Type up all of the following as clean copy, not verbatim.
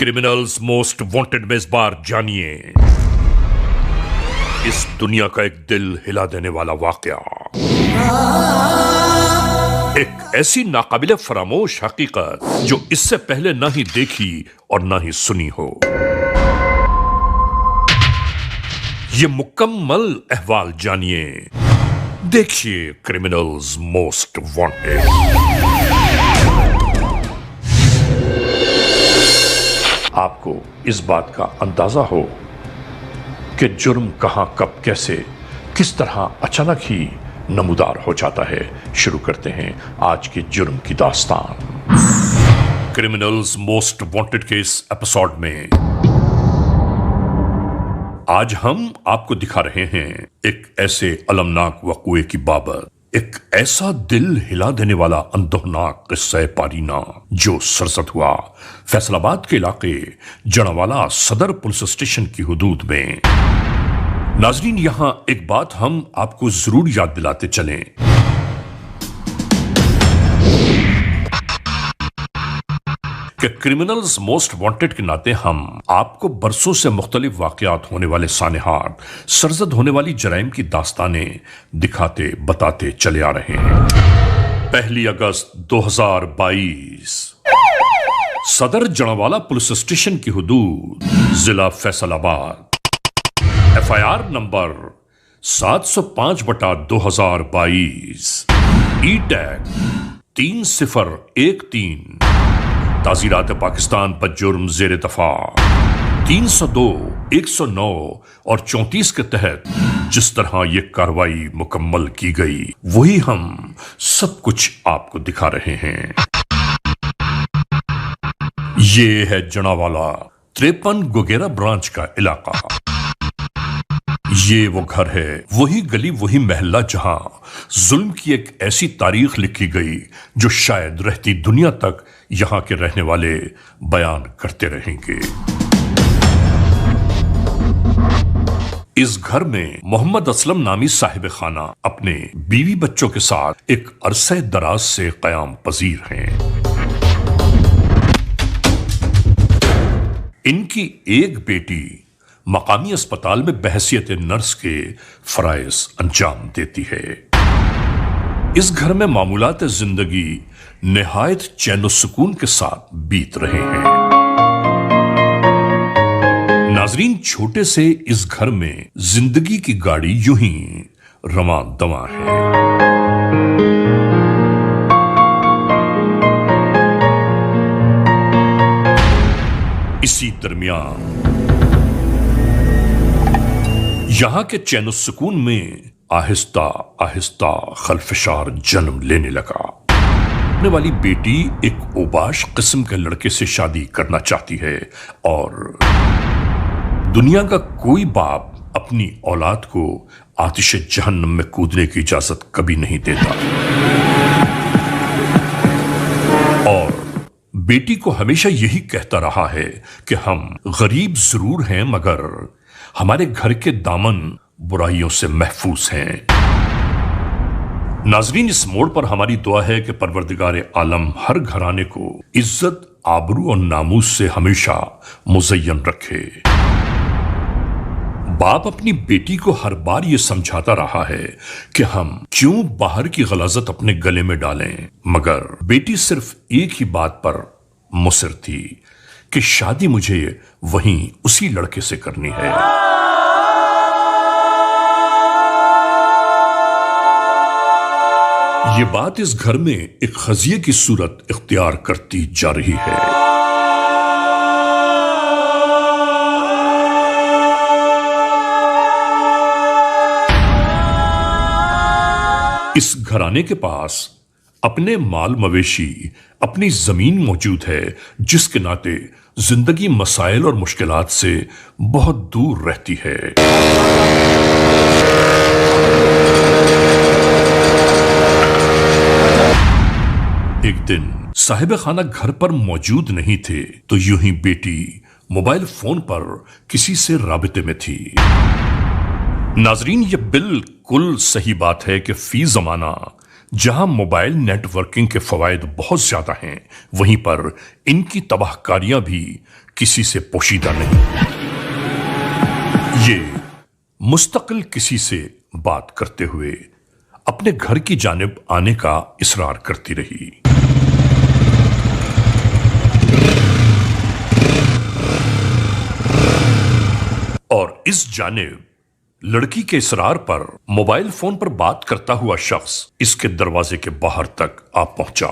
Criminals most wanted में इस बार जानिए इस दुनिया का एक दिल हिला देने वाला वाकया, एक ऐसी नाकाबिले फरामोश हकीकत जो इससे पहले ना ही देखी और ना ही सुनी हो। ये मुकम्मल अहवाल जानिए, देखिए क्रिमिनल्स मोस्ट वांटेड। आपको इस बात का अंदाजा हो कि जुर्म कहां, कब, कैसे, किस तरह अचानक ही नमूदार हो जाता है। शुरू करते हैं आज के जुर्म की दास्तान। क्रिमिनल्स मोस्ट वांटेड के इस एपिसोड में आज हम आपको दिखा रहे हैं एक ऐसे अलमनाक वक़ूए की बाबत, एक ऐसा दिल हिला देने वाला अंदोहनाक किस्सा पारीना जो सरजद हुआ फैसलाबाद के इलाके जड़ावाला सदर पुलिस स्टेशन की हुदूद में। नाजरीन, यहां एक बात हम आपको जरूर याद दिलाते चलें कि क्रिमिनल्स मोस्ट वांटेड के नाते हम आपको बरसों से मुख्तलिफ वाकयात होने वाले सानेहार, सरजद होने वाली जराइम की दास्तानें दिखाते बताते चले आ रहे हैं। 1 अगस्त 2022 सदर जड़ावाला पुलिस स्टेशन की हुदूद जिला फैसलाबाद, FIR नंबर 705/2022, E-टैग 3013, ताज़ीरात पाकिस्तान बजुर्म ज़ेर दफा 302, 109 और 34 के तहत जिस तरह यह कार्रवाई मुकम्मल की गई वही हम सब कुछ आपको दिखा रहे हैं। ये है जड़ावाला 53 गोगेरा ब्रांच का इलाका। ये वो घर है, वही गली, वही महल्ला जहां जुल्म की एक ऐसी तारीख लिखी गई जो शायद रहती दुनिया तक यहां के रहने वाले बयान करते रहेंगे। इस घर में मोहम्मद असलम नामी साहिब खाना अपने बीवी बच्चों के साथ एक अरसे दराज से कयाम पजीर हैं। इनकी एक बेटी मकामी अस्पताल में बहसियत नर्स के फराइज अंजाम देती है। इस घर में मामूलात जिंदगी निहायत चैन सुकून के साथ बीत रहे हैं। नाजरीन, छोटे से इस घर में जिंदगी की गाड़ी यूं ही रवां दवां है। इसी दरमियान यहां के चैन सुकून में आहिस्ता आहिस्ता खलफशार जन्म लेने लगा। अपने वाली बेटी एक ओबाश किस्म के लड़के से शादी करना चाहती है और दुनिया का कोई बाप अपनी औलाद को आतिश जहन्नम में कूदने की इजाजत कभी नहीं देता। और बेटी को हमेशा यही कहता रहा है कि हम गरीब जरूर हैं मगर हमारे घर के दामन बुराइयों से महफूज हैं। नाजरीन, इस मोड़ पर हमारी दुआ है कि परवरदिगार आलम हर घराने को इज्जत, आबरू और नामूस से हमेशा मुज़य्यन रखे। बाप अपनी बेटी को हर बार यह समझाता रहा है कि हम क्यों बाहर की गलाजत अपने गले में डालें, मगर बेटी सिर्फ एक ही बात पर मुसिर थी कि शादी मुझे वहीं उसी लड़के से करनी है। ये बात इस घर में एक खजिए की सूरत इख्तियार करती जा रही है। इस घराने के पास अपने माल मवेशी, अपनी जमीन मौजूद है जिसके नाते जिंदगी मसाइल और मुश्किलात से बहुत दूर रहती है। एक दिन साहिब खाना घर पर मौजूद नहीं थे तो यूं ही बेटी मोबाइल फोन पर किसी से राबिते में थी। नाजरीन, यह बिल्कुल सही बात है कि फी जमाना जहां मोबाइल नेटवर्किंग के फवायद बहुत ज्यादा हैं, वहीं पर इनकी तबाहकारियां भी किसी से पोशीदा नहीं। ये मुस्तकिल किसी से बात करते हुए अपने घर की जानिब आने का इसरार करती रही। और इस जानिब लड़की के इसरार पर मोबाइल फोन पर बात करता हुआ शख्स इसके दरवाजे के बाहर तक आ पहुंचा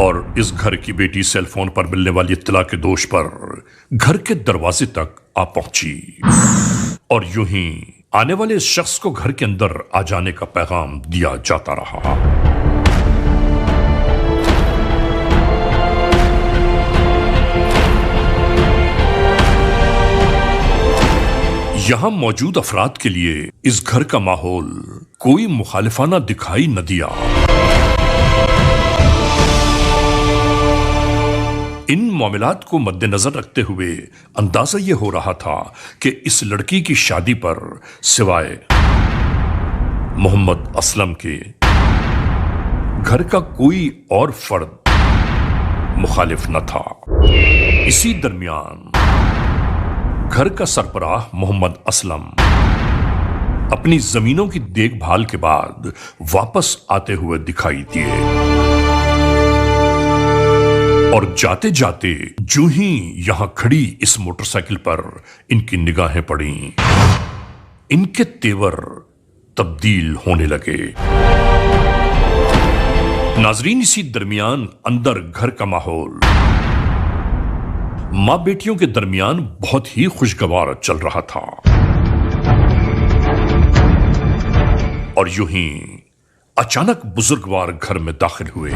और इस घर की बेटी सेल फोन पर मिलने वाली इत्तला के दोष पर घर के दरवाजे तक आ पहुंची और यूं ही आने वाले इस शख्स को घर के अंदर आ जाने का पैगाम दिया जाता रहा। यहां मौजूद अफराद के लिए इस घर का माहौल कोई मुखालिफाना दिखाई न दिया। इन मामलात को मद्देनजर रखते हुए अंदाजा यह हो रहा था कि इस लड़की की शादी पर सिवाय मोहम्मद असलम के घर का कोई और फर्द मुखालिफ न था। इसी दरमियान घर का सरबराह मोहम्मद असलम अपनी जमीनों की देखभाल के बाद वापस आते हुए दिखाई दिए और जाते जाते जो ही यहां खड़ी इस मोटरसाइकिल पर इनकी निगाहें पड़ी, इनके तेवर तब्दील होने लगे। नाजरीन, इसी दरमियान अंदर घर का माहौल मां बेटियों के दरमियान बहुत ही खुशगवार चल रहा था और यूं ही अचानक बुजुर्गवार घर में दाखिल हुए।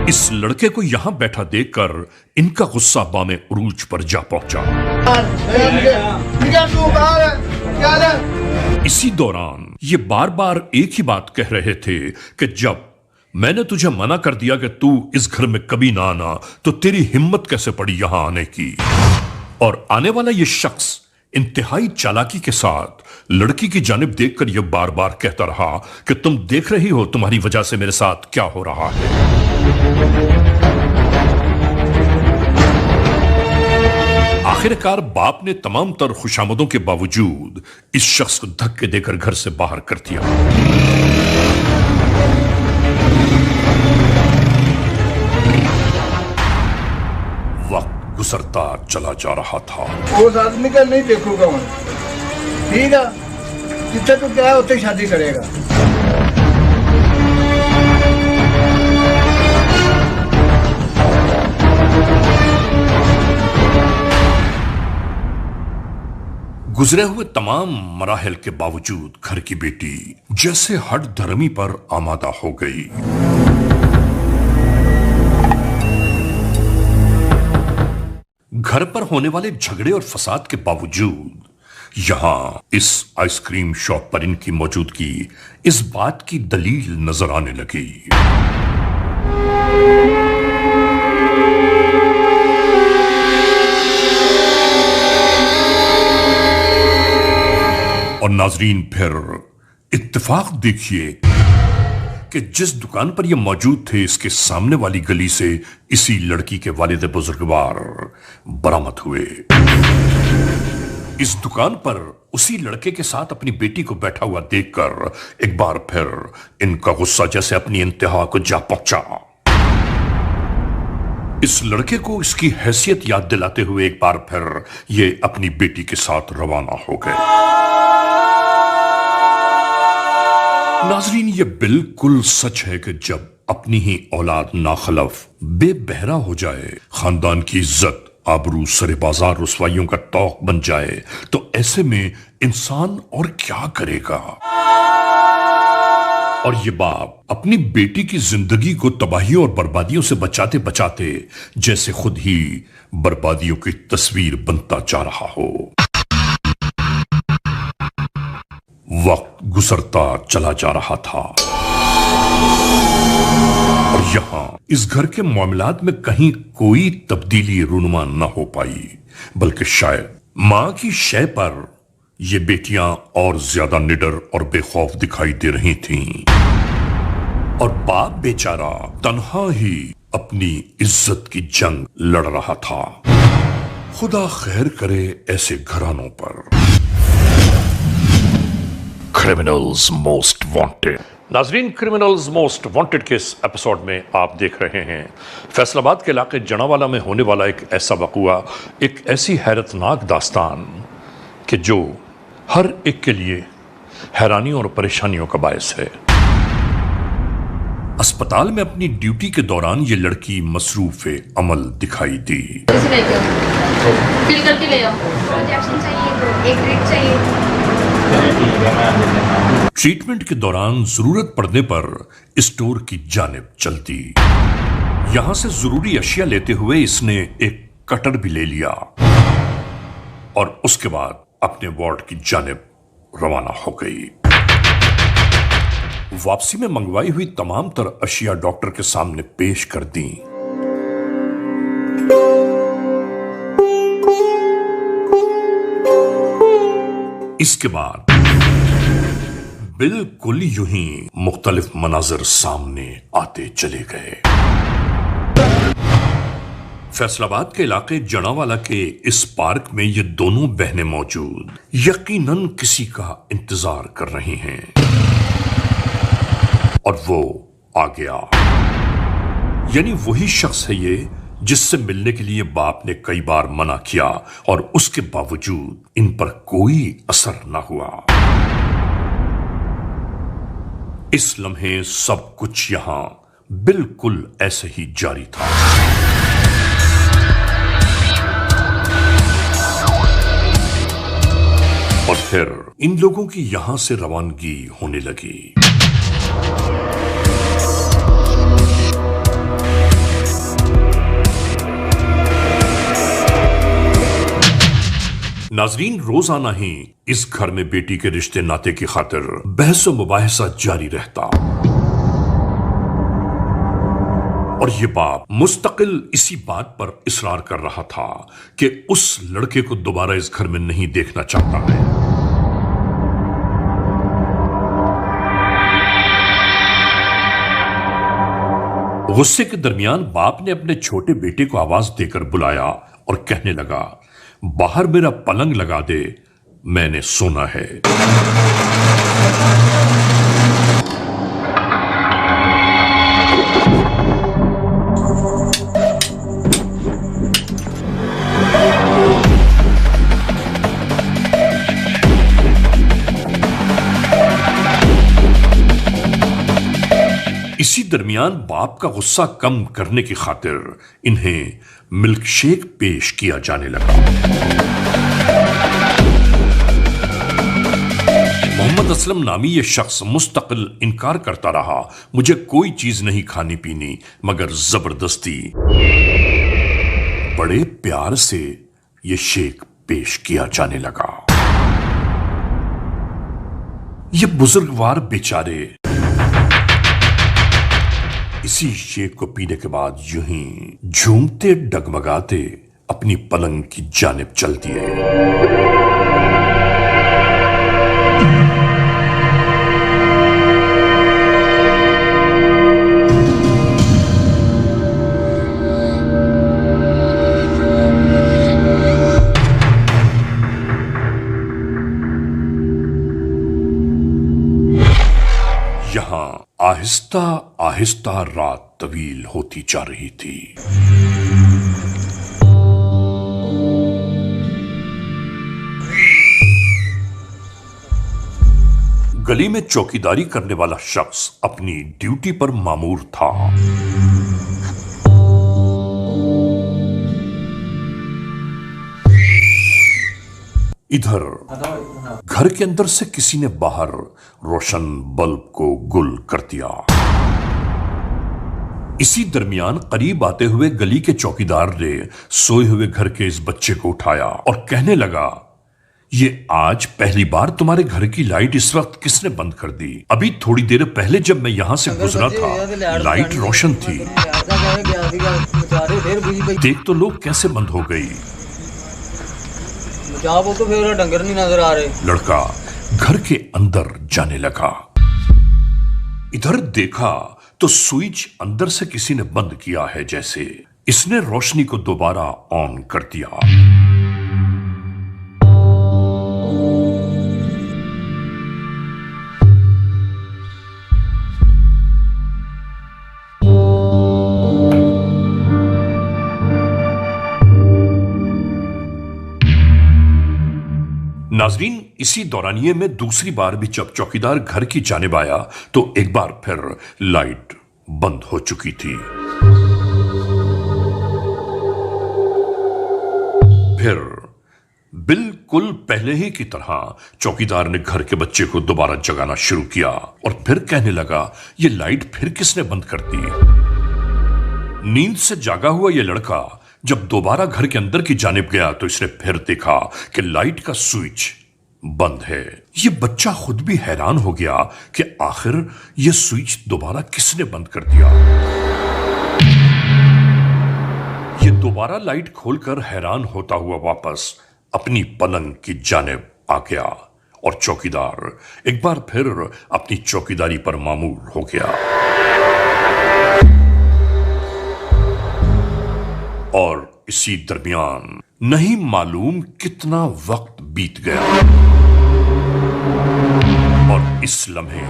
इस लड़के को यहां बैठा देखकर इनका गुस्सा बामे उरूज पर जा पहुंचा। इसी दौरान ये बार बार एक ही बात कह रहे थे कि जब मैंने तुझे मना कर दिया कि तू इस घर में कभी ना आना, तो तेरी हिम्मत कैसे पड़ी यहां आने की। और आने वाला ये शख्स इंतहाई चालाकी के साथ लड़की की जानिब देखकर यह बार बार कहता रहा कि तुम देख रही हो तुम्हारी वजह से मेरे साथ क्या हो रहा है। आखिरकार बाप ने तमाम तर खुशामदों के बावजूद इस शख्स को धक्के देकर घर से बाहर कर दिया। वक्त गुजरता चला जा रहा था। उस आदमी का नहीं देखूंगा मैं, ठीक है, जितना तो क्या है उतनी शादी करेगा। गुजरे हुए तमाम मराहल के बावजूद घर की बेटी जैसे हट धर्मी पर आमादा हो गई। घर पर होने वाले झगड़े और फसाद के बावजूद यहां इस आइसक्रीम शॉप पर इनकी मौजूदगी इस बात की दलील नजर आने लगी। और नाजरीन, फिर इत्तेफाक देखिए कि जिस दुकान पर यह मौजूद थे, इसके सामने वाली गली से इसी लड़की के वालिद बुजुर्गवार बरामद हुए। इस दुकान पर उसी लड़के के साथ अपनी बेटी को बैठा हुआ देखकर एक बार फिर इनका गुस्सा जैसे अपनी इंतहा को जा पहुंचा। इस लड़के को इसकी हैसियत याद दिलाते हुए एक बार फिर ये अपनी बेटी के साथ रवाना हो गए। नाजरीन, ये बिल्कुल सच है कि जब अपनी ही औलाद नाखलफ बेबहरा हो जाए, खानदान की इज्जत आबरू सरे बाजार रुसवाइयों का तौक बन जाए, तो ऐसे में इंसान और क्या करेगा। और ये बाप अपनी बेटी की जिंदगी को तबाहियों और बर्बादियों से बचाते बचाते जैसे खुद ही बर्बादियों की तस्वीर बनता जा रहा हो। वक्त गुजरता चला जा रहा था और यहां इस घर के मामलात में कहीं कोई तब्दीली रूनुमा न हो पाई, बल्कि शायद मां की शय पर ये बेटियां और ज्यादा निडर और बेखौफ दिखाई दे रही थीं, और बाप बेचारा तन्हा ही अपनी इज्जत की जंग लड़ रहा था। खुदा खैर करे ऐसे घरानों पर। Criminals most wanted. नाजरीन, क्रिमिनल्स मोस्ट वांटेड के इस एपिसोड में आप देख रहे हैं फैसलाबाद के इलाके जनावाला में होने वाला एक ऐसा वक़ुआ, एक ऐसी हैरतनाक दास्तान कि जो हर एक के लिए हैरानी और परेशानियों का बायस है। अस्पताल में अपनी ड्यूटी के दौरान ये लड़की मसरूफ अमल दिखाई दी। फिल करके ले आओ। इंजेक्शन चाहिए, एक ड्रिप चाहिए। ट्रीटमेंट के दौरान जरूरत पड़ने पर स्टोर की जानिब चलती। यहां से जरूरी अशिया लेते हुए इसने एक कटर भी ले लिया और उसके बाद अपने वार्ड की जानिब रवाना हो गई। वापसी में मंगवाई हुई तमाम तर अशिया डॉक्टर के सामने पेश कर दी। इसके बाद बिल्कुल यूं ही मुख्तलिफ मनाजिर सामने आते चले गए। फैसलाबाद के इलाके जनावाला के इस पार्क में ये दोनों बहनें मौजूद यकीनन किसी का इंतजार कर रही हैं, और वो आ गया। यानी वही शख्स है ये जिससे मिलने के लिए बाप ने कई बार मना किया और उसके बावजूद इन पर कोई असर न हुआ। इस लम्हे सब कुछ यहां बिल्कुल ऐसे ही जारी था। और फिर इन लोगों की यहां से रवानगी होने लगी। नाजरीन, रोजाना ही इस घर में बेटी के रिश्ते नाते की खातिर बहस व मुबाहिसा जारी रहता, और ये बाप मुस्तकिल इसी बात पर इसरार कर रहा था कि उस लड़के को दोबारा इस घर में नहीं देखना चाहता है। गुस्से के दरमियान बाप ने अपने छोटे बेटे को आवाज देकर बुलाया और कहने लगा, बाहर मेरा पलंग लगा दे, मैंने सोना है। इसी दरमियान बाप का गुस्सा कम करने की खातिर इन्हें मिल्क शेक पेश किया जाने लगा। मोहम्मद असलम नामी यह शख्स मुस्तकिल इनकार करता रहा, मुझे कोई चीज नहीं खानी पीनी, मगर जबरदस्ती बड़े प्यार से यह शेक पेश किया जाने लगा। ये बुजुर्गवार बेचारे इसी शेक को पीने के बाद यूं ही झूमते डगमगाते अपनी पलंग की जानिब चल दिए। यहां आहिस्ता आहिस्ता रात तवील होती जा रही थी। गली में चौकीदारी करने वाला शख्स अपनी ड्यूटी पर मामूर था। इधर घर के अंदर से किसी ने बाहर रोशन बल्ब को गुल कर दिया। इसी दरमियान करीब आते हुए गली के चौकीदार ने सोए हुए घर के इस बच्चे को उठाया और कहने लगा, ये आज पहली बार तुम्हारे घर की लाइट इस वक्त किसने बंद कर दी? अभी थोड़ी देर पहले जब मैं यहाँ से गुजरा था लाइट रोशन थी। देख तो लोग कैसे बंद हो गई। तो फिर डंगर नहीं नजर आ रहे। लड़का घर के अंदर जाने लगा। इधर देखा तो स्विच अंदर से किसी ने बंद किया है जैसे। इसने रोशनी को दोबारा ऑन कर दिया। नाजरीन, इसी दौरानिये में दूसरी बार भी जब चौकीदार घर की जानिब आया तो एक बार फिर लाइट बंद हो चुकी थी। फिर बिल्कुल पहले ही की तरह चौकीदार ने घर के बच्चे को दोबारा जगाना शुरू किया और फिर कहने लगा, ये लाइट फिर किसने बंद कर दी? नींद से जागा हुआ यह लड़का जब दोबारा घर के अंदर की जानिब गया तो इसने फिर देखा कि लाइट का स्विच बंद है। यह बच्चा खुद भी हैरान हो गया कि आखिर यह स्विच दोबारा किसने बंद कर दिया। यह दोबारा लाइट खोलकर हैरान होता हुआ वापस अपनी पलंग की जानिब आ गया और चौकीदार एक बार फिर अपनी चौकीदारी पर मामूर हो गया। और इसी दरमियान नहीं मालूम कितना वक्त बीत गया और इस लम्हे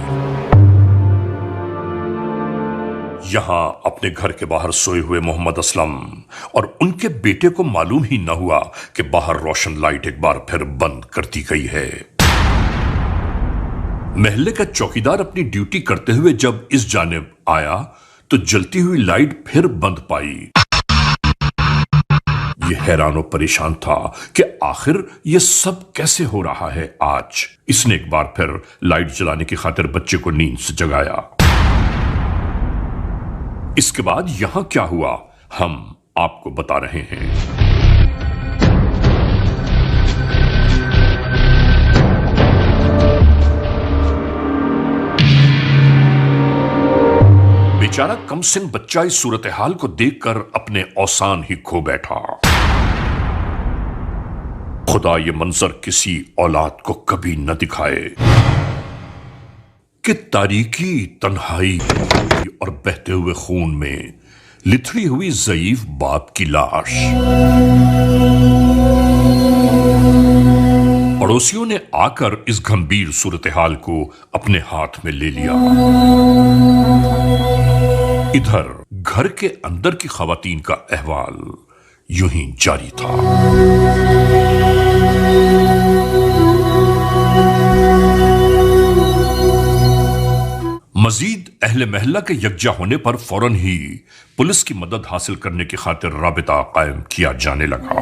यहां अपने घर के बाहर सोए हुए मोहम्मद असलम और उनके बेटे को मालूम ही न हुआ कि बाहर रोशन लाइट एक बार फिर बंद कर दी गई है। महल्ले का चौकीदार अपनी ड्यूटी करते हुए जब इस जानिब आया तो जलती हुई लाइट फिर बंद पाई। यह हैरान और परेशान था कि आखिर यह सब कैसे हो रहा है आज। इसने एक बार फिर लाइट जलाने की खातिर बच्चे को नींद से जगाया। इसके बाद यहां क्या हुआ हम आपको बता रहे हैं। बेचारा कम सिन बच्चा इस सूरत हाल को देखकर अपने औसान ही खो बैठा। खुदा ये मंजर किसी औलाद को कभी न दिखाए कि तारीकी, तन्हाई और बहते हुए खून में लिथड़ी हुई ज़ईफ बाप की लाश। पड़ोसियों ने आकर इस गंभीर सूरत हाल को अपने हाथ में ले लिया। इधर घर के अंदर की खवातीन का अहवाल यूं ही जारी था। मजीद अहले महल्ला के यकजा होने पर फौरन ही पुलिस की मदद हासिल करने की खातिर राबिता कायम किया जाने लगा।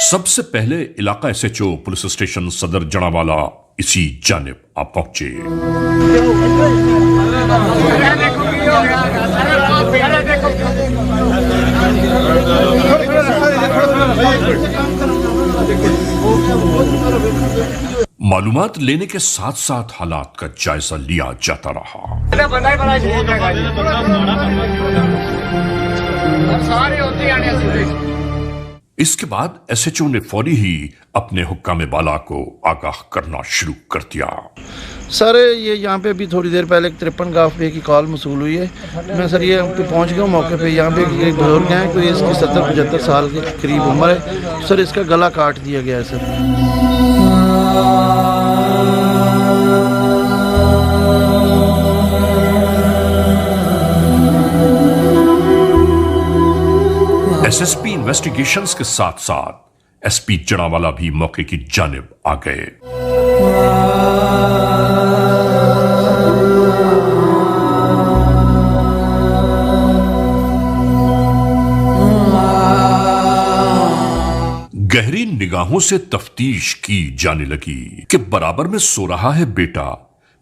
सबसे पहले इलाका एसएचओ पुलिस स्टेशन सदर जनावाला इसी जानिब आ पहुंचे। मालूमात लेने के साथ साथ हालात का जायजा लिया जाता रहा। इसके बाद एसएचओ ने फौरी ही अपने हुक्काम बाला को आगाह करना शुरू कर दिया। सर ये यहाँ पे अभी थोड़ी देर पहले 53 गाफे की कॉल मसूल हुई है। मैं सर ये पहुँच गया मौके पे। यहाँ पे एक बुजुर्ग हैं, कोई इसकी 70-75 साल के करीब उम्र है। सर इसका गला काट दिया गया है सर। एसएसपी इन्वेस्टिगेशंस के साथ साथ एसपी जनावाला भी मौके की जानिब आ गए। गहरी निगाहों से तफ्तीश की जाने लगी कि बराबर में सो रहा है बेटा,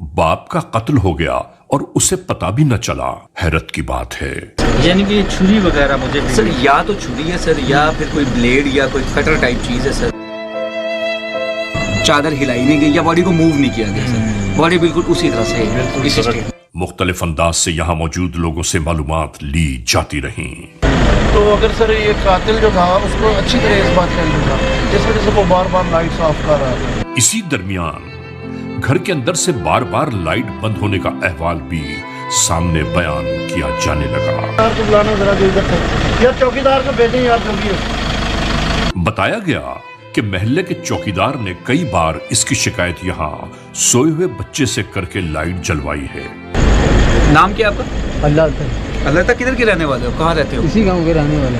बाप का कत्ल हो गया और उसे पता भी न चला। हैरत की बात है। यानी कि छुरी वगैरह मुझे सर या तो छुरी है सर, या फिर कोई ब्लेड या कोई कटर टाइप चीज है सर। चादर हिलाई नहीं गई या बॉडी को मूव नहीं किया गया सर, बॉडी बिल्कुल उसी तरह से है, इसी स्टेट। मुख्तलिफ अंदाज से यहाँ मौजूद लोगों से मालूमात ली जाती रहीं। तो अगर सर ये कातिल जो था उसको अच्छी तरह इस बात का इल्म था, जिस वजह से वो बार बार लाइट्स ऑफ कर रहा था। इसी दरमियान घर के अंदर से बार बार लाइट बंद होने का अहवाल भी सामने बयान किया जाने लगा। यार को बुलाना जरा इधर तक, यार चौकीदार को भेजें यार जल्दी। बताया गया कि महल्ले के चौकीदार ने कई बार इसकी शिकायत यहाँ सोए हुए बच्चे से करके लाइट जलवाई है। नाम क्या आपका? अल्लाह तक। किधर के रहने वाले हो, कहाँ रहते हो? इसी गांव के रहने वाले।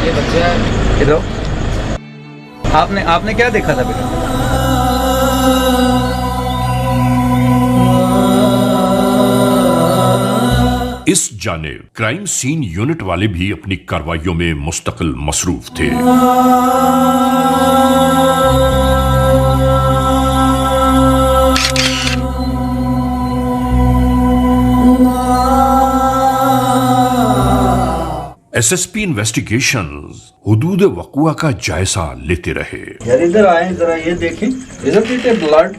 ये बच्चा है इधर। आपने क्या देखा था बेटा? इस जानिब क्राइम सीन यूनिट वाले भी अपनी कार्रवाइयों में मुस्तकिल मसरूफ थे। एसएसपी इन्वेस्टिगेशंस हुदूद वक़ुआ का जायजा लेते रहे। यार इधर आए जरा, ये देखें इधर कितने ब्लड।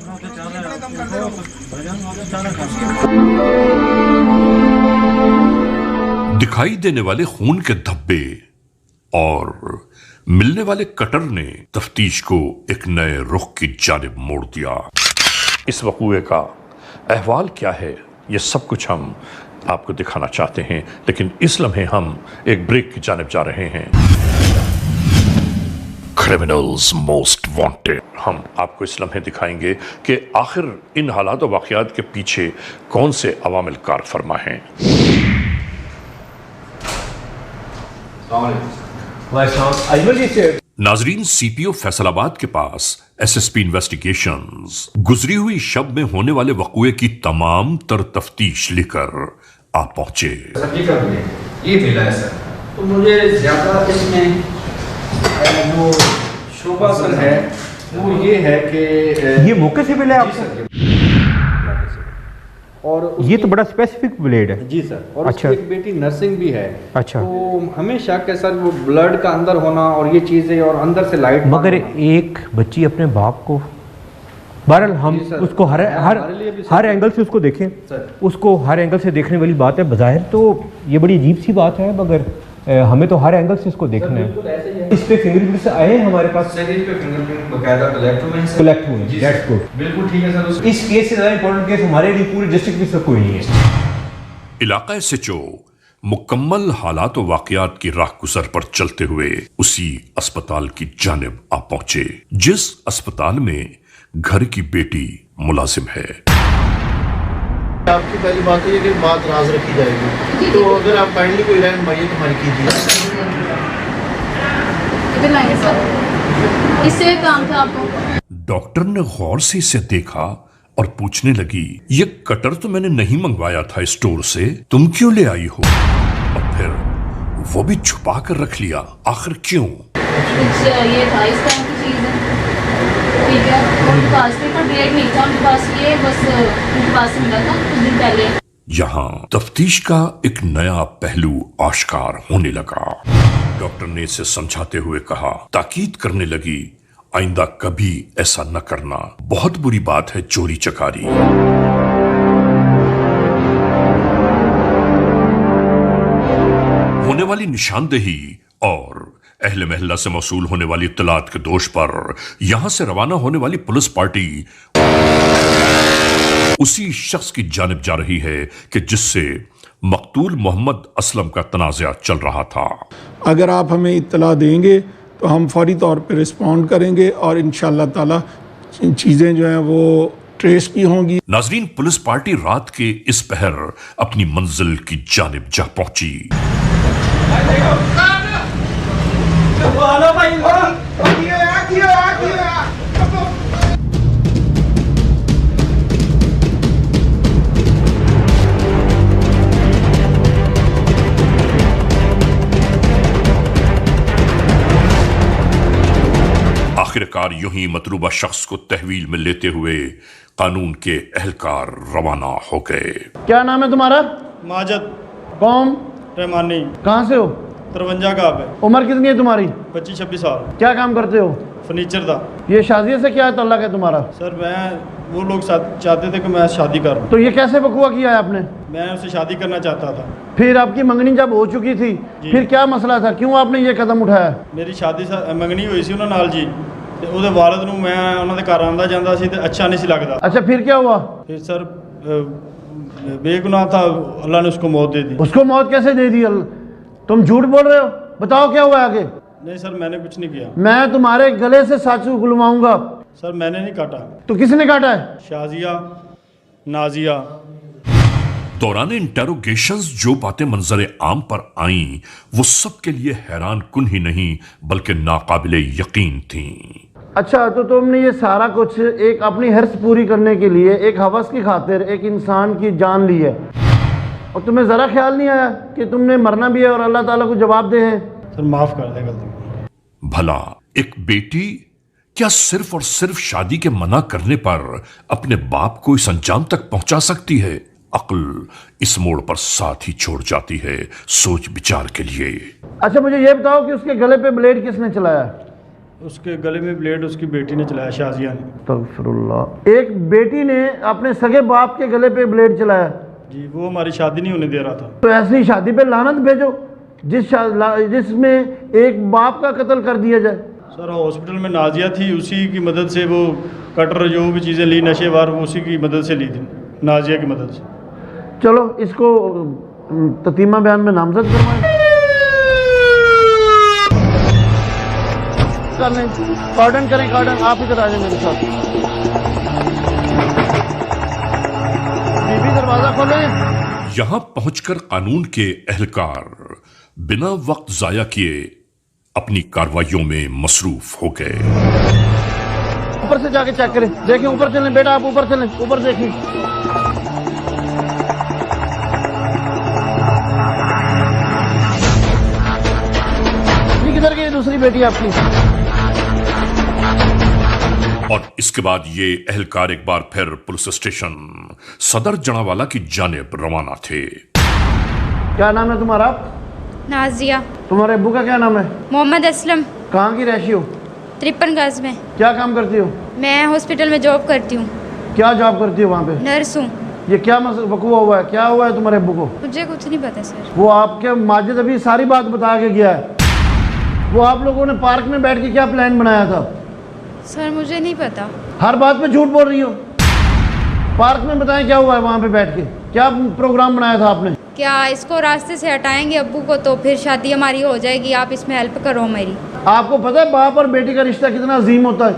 दिखाई देने वाले खून के धब्बे और मिलने वाले कटर ने तफ्तीश को एक नए रुख की जानिब मोड़ दिया। इस वक़ुए का अहवाल क्या है, ये सब कुछ हम आपको दिखाना चाहते हैं, लेकिन इस लम्हे हम एक ब्रेक की जानिब जा रहे हैं। Criminals most wanted. हम आपको इस लम्हे दिखाएंगे कि आखिर इन हालात और वाक़यात के पीछे कौन से अवामिल कार फरमा हैं। नाजरीन, सीपीओ फैसलाबाद के पास एसएसपी इन्वेस्टिगेशंस गुजरी हुई शब में होने वाले वक़ुए की तमाम तर तफ्तीश लेकर आ पहुंचे। ये मिला है सर, तो मुझे ज्यादा इसमें जो शोभा सर है वो ये है कि ये मौके से मिला है आपको? और ये तो बड़ा स्पेसिफिक ब्लेड है। जी सर। और अच्छा। उसकी एक बेटी नर्सिंग भी है। अच्छा। तो हमें शक है सर वो ब्लड का अंदर होना और ये चीजें और अंदर से लाइट। मगर एक बच्ची अपने बाप को, बहरहाल हम जी सर। उसको हमारे लिए भी सर। हर एंगल से उसको देखें, सर। उसको हर एंगल से देखने वाली बात है। बज़ाहिर तो ये बड़ी अजीब सी बात है, मगर हमें तो हर एंगल से इसको देखना है। इस पे फिंगरप्रिंट्स आए हैं हमारे पास, शरीर पे फिंगरप्रिंट बकायदा कलेक्ट हुए हैं। That's good. बिल्कुल ठीक है सर। इस केस से ज़्यादा इंपॉर्टेंट केस हमारे लिए पूरे डिस्ट्रिक्ट में कोई नहीं है। इलाका एसएचओ मुकम्मल हालात और वाक़यात की राह गुजर पर चलते हुए उसी अस्पताल की जानिब आ पहुंचे जिस अस्पताल में घर की बेटी मुलाजिम है। आपकी पहली बात तो ये कि बात राज रखी जाएगी, तो अगर आप काइंडली कोई रहनुमाई हमारी कीजिए। इधर लाएंगे सर, इससे काम था आपको। डॉक्टर ने गौर से इसे देखा और पूछने लगी, ये कटर तो मैंने नहीं मंगवाया था स्टोर से, तुम क्यों ले आई हो? और फिर वो भी छुपा कर रख लिया, आखिर क्यों? कुछ ये था इस टाइम की चीज़ है, ठीक है। उनके पास भी कोई ब्लेड नहीं था, उनके पास ये बस उनके पास मिला था कुछ दिन पहले। यहाँ तफ्तीश का एक नया पहलू आश्कार होने लगा। डॉक्टर ने इसे समझाते हुए कहा, ताकीद करने लगी, आइंदा कभी ऐसा न करना, बहुत बुरी बात है चोरी चकारी। होने वाली निशानदेही और अहले महल्ला से मौसूल होने वाली इत्तलात के दोष पर यहां से रवाना होने वाली पुलिस पार्टी उसी शख्स की जानिब जा रही है कि जिससे मकतूल मोहम्मद असलम का तनाज़ा चल रहा था। अगर आप हमें इत्तला देंगे तो हम फौरी तौर पर रिस्पॉन्ड करेंगे और इंशाअल्लाह ताला चीज़ें जो हैं वो ट्रेस भी होंगी। नाजरीन, पुलिस पार्टी रात के इस पहर अपनी मंजिल की जानिब जा पहुंची। आखिरकार यूं ही मतलूबा शख्स को तहवील में लेते हुए कानून के एहलकार रवाना हो गए। क्या नाम है तुम्हारा? माजद कौन? रहमानी। कहाँ से हो? 53 का है। उम्र कितनी है तुम्हारी? 25-26 साल। क्या काम करते हो? फर्नीचर का। ये शादी से क्या ताल्लुक है तुम्हारा? सर वो लोग चाहते थे कि मैं शादी करूं। तो ये कैसे बकुआ किया है आपने? मैं उससे शादी करना चाहता था। फिर आपकी मंगनी जब हो चुकी थी फिर क्या मसला था, क्यों आपने ये कदम उठाया? मेरी शादी मंगनी हुई सी ਉਹਨਾਂ ਨਾਲ जी ਤੇ ਉਹਦੇ ਵਾਲਿਦ ਨੂੰ ਮੈਂ ਉਹਨਾਂ ਦੇ ਘਰ ਆਂਦਾ ਜਾਂਦਾ ਸੀ ਤੇ ਅੱਛਾ नहीं सी लगता। अच्छा फिर क्या हुआ? फिर सर बेगुनाह था, अल्लाह ने उसको मौत दे दी। उसको मौत कैसे दे दी? तुम झूठ बोल रहे हो, बताओ क्या हुआ आगे? नहीं सर मैंने कुछ नहीं किया। मैं तुम्हारे गले से सच उगलवाऊंगा। सर मैंने नहीं काटा। तो किसने काटा है? शाजिया, नाजिया। दौरान इंटेरोगेशंस जो बातें मंजर आम पर आईं वो सबके लिए हैरान कुन ही नहीं बल्कि नाकाबिले यकीन थीं। अच्छा तो तुमने ये सारा कुछ एक अपनी हर्ष पूरी करने के लिए, एक हवस की खातिर एक इंसान की जान ली है और तुम्हें ज़रा ख्याल नहीं आया कि तुमने मरना भी है और अल्लाह ताला को जवाब दे है? सर माफ़ कर दे गलती। भला एक बेटी क्या सिर्फ और सिर्फ शादी के मना करने पर अपने बाप को इस अंजाम तक पहुंचा सकती है? अक्ल इस मोड़ पर साथ ही छोड़ जाती है सोच विचार के लिए। अच्छा मुझे ये बताओ कि उसके गले पे ब्लेड किसने चलाया? उसके गले में ब्लेड उसकी बेटी ने चलाया, शाजिया ने। तगफिरुल्लाह। एक बेटी ने अपने सगे बाप के गले पे ब्लेड चलाया? जी वो हमारी शादी नहीं होने दे रहा था। तो ऐसी शादी पे लानत भेजो जिसमें एक बाप का कत्ल कर दिया जाए। सर हॉस्पिटल में नाजिया थी, उसी की मदद से वो कटर जो भी चीज़ें ली नशेवार वो उसी की मदद से ली थी, नाजिया की मदद से। चलो इसको ततीमा बयान में नामजद करवाएं। कर लें, कार्डन करें, कार्डन। आप इधर आ जाए मेरे साथ। बीबी दरवाजा खोलें। यहां पहुंचकर कानून के एहलकार बिना वक्त जाया किए अपनी कार्रवाइयों में मसरूफ हो गए। ऊपर से जाके चेक करें, देखें ऊपर चलें बेटा, आप ऊपर चलें, ऊपर देखें। ये किधर गई दूसरी बेटी आपकी? और इसके बाद ये एहलकार एक बार फिर पुलिस स्टेशन सदर जनावाला की जानिब रवाना थे। क्या नाम है तुम्हारा? नाजिया। तुम्हारे अब्बू का क्या नाम है? मोहम्मद असलम। कहाँ की रहशी हो? 53 गज में। क्या काम करती हो? मैं हॉस्पिटल में जॉब करती हूँ। क्या जॉब करती हो वहाँ पे? नर्स हूँ। ये क्या वकूआ हुआ है, क्या हुआ है तुम्हारे अब्बू को? मुझे कुछ नहीं पता सर। वो आपके माजिद अभी सारी बात बता के गया है। वो आप लोगों ने पार्क में बैठ के क्या प्लान बनाया था? सर मुझे नहीं पता। हर बात पे झूठ बोल रही हो। पार्क में बताएं क्या हुआ है वहाँ पे बैठ के, क्या प्रोग्राम बनाया था आपने? क्या इसको रास्ते से हटाएंगे अब्बू को तो फिर शादी हमारी हो जाएगी, आप इसमें हेल्प करो मेरी। आपको पता है बाप और बेटी का रिश्ता कितना अजीम होता है?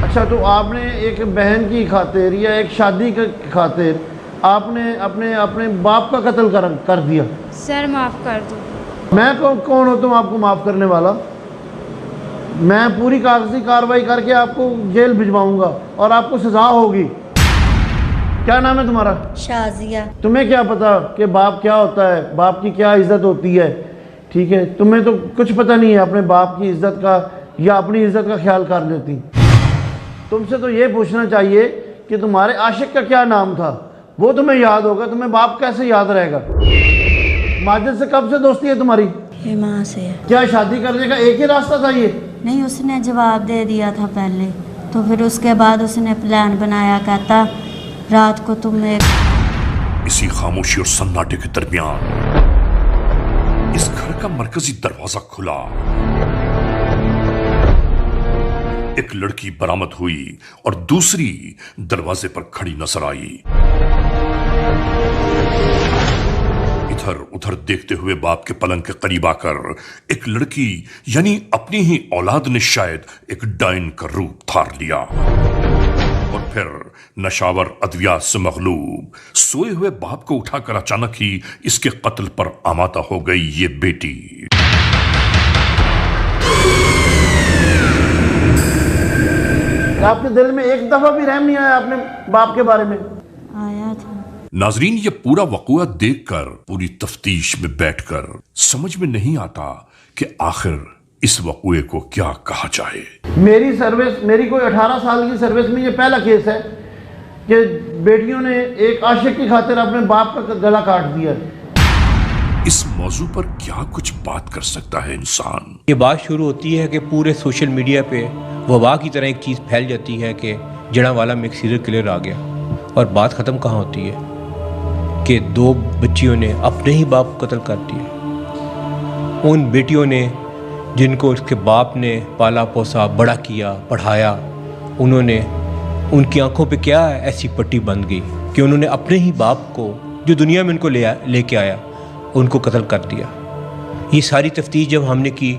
अच्छा तो आपने एक बहन की खातिर या एक शादी की खातिर आपने अपने अपने बाप का कत्ल कर दिया। सर माफ़ कर दो। मैं कौन होता हूँ आपको माफ़ करने वाला? मैं पूरी कागजी कार्रवाई करके आपको जेल भिजवाऊंगा और आपको सजा होगी। क्या नाम है तुम्हारा? शाजिया। तुम्हें क्या पता कि बाप क्या होता है, बाप की क्या इज्जत होती है? ठीक है, तुम्हें तो कुछ पता नहीं है अपने बाप की इज्जत का या अपनी इज्जत का ख्याल कर लेती। तुमसे तो ये पूछना चाहिए कि तुम्हारे आशिक का क्या नाम था, वो तुम्हें याद होगा, तुम्हें बाप कैसे याद रहेगा? माजिद से कब से दोस्ती है तुम्हारी? ये माँ से है। क्या शादी करने का एक ही रास्ता था ये? नहीं, उसने जवाब दे दिया था पहले, तो फिर उसके बाद उसने प्लान बनाया, कहता रात को तुम्हें। इसी खामोशी और सन्नाटे के दरमियान इस घर का मरकजी दरवाजा खुला। एक लड़की बरामद हुई और दूसरी दरवाजे पर खड़ी नजर आई। इधर उधर देखते हुए बाप के पलंग के करीब आकर एक लड़की यानी अपनी ही औलाद ने शायद एक डायन का रूप धार लिया और फिर नशावर अद्वियात से मगलूब सोए हुए बाप को उठाकर अचानक ही इसके कत्ल पर आमादा हो गई ये बेटी। आपके दिल में एक दफा भी रहम नहीं आया अपने बाप के बारे में? आया था। नाजरीन, ये पूरा वक़ुआ देखकर पूरी तफ्तीश में बैठकर समझ में नहीं आता कि आखिर इस वक़ुए को क्या कहा जाए। मेरी कोई 18 साल की सर्विस में ये पहला केस है कि बेटियों ने एक आशिक की खातिर अपने बाप का गला काट दिया। इस मौजू पर क्या कुछ बात कर सकता है इंसान? ये बात शुरू होती है कि पूरे सोशल मीडिया पे वबा की तरह एक चीज़ फैल जाती है कि जड़ावाला में एक सीरियल किलर आ गया, और बात ख़त्म कहाँ होती है कि 2 बच्चियों ने अपने ही बाप को कत्ल कर दिया। उन बेटियों ने जिनको उसके बाप ने पाला पोसा, बड़ा किया, पढ़ाया, उन्होंने उनकी आंखों पे क्या ऐसी पट्टी बंध गई कि उन्होंने अपने ही बाप को जो दुनिया में उनको लेके आया उनको कत्ल कर दिया। ये सारी तफ्तीश जब हमने की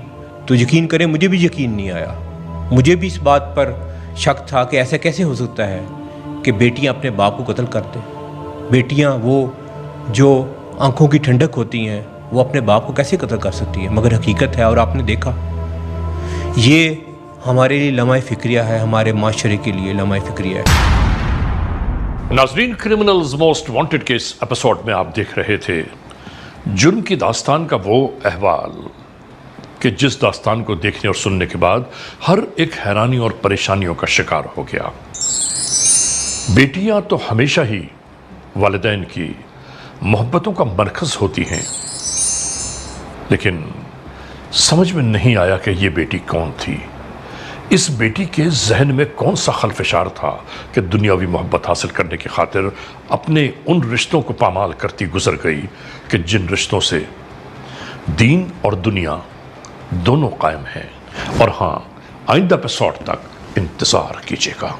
तो यकीन करें मुझे भी यकीन नहीं आया। मुझे भी इस बात पर शक था कि ऐसा कैसे हो सकता है कि बेटियां अपने बाप को कत्ल कर दें। बेटियां वो जो आंखों की ठंडक होती हैं वो अपने बाप को कैसे कत्ल कर सकती है, मगर हकीकत है और आपने देखा। ये हमारे लिए लम्हा फ़िक्रिया है, हमारे माशरे के लिए लम्हा फ़िक्रिया है। नाजरीन, क्रिमिनल्स मोस्ट वांटेड के इस एपिसोड में आप देख रहे थे जुर्म की दास्तान का वो अहवाल कि जिस दास्तान को देखने और सुनने के बाद हर एक हैरानी और परेशानियों का शिकार हो गया। बेटियां तो हमेशा ही वालिदैन की मोहब्बतों का मरकज होती हैं, लेकिन समझ में नहीं आया कि ये बेटी कौन थी। इस बेटी के जहन में कौन सा खलफिशार था कि दुनियावी मोहब्बत हासिल करने की खातिर अपने उन रिश्तों को पामाल करती गुजर गई कि जिन रिश्तों से दीन और दुनिया दोनों कायम हैं। और हाँ, आइंदा एपिसोड तक इंतजार कीजिएगा।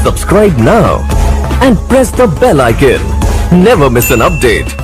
Subscribe now and press the bell icon. Never miss an update.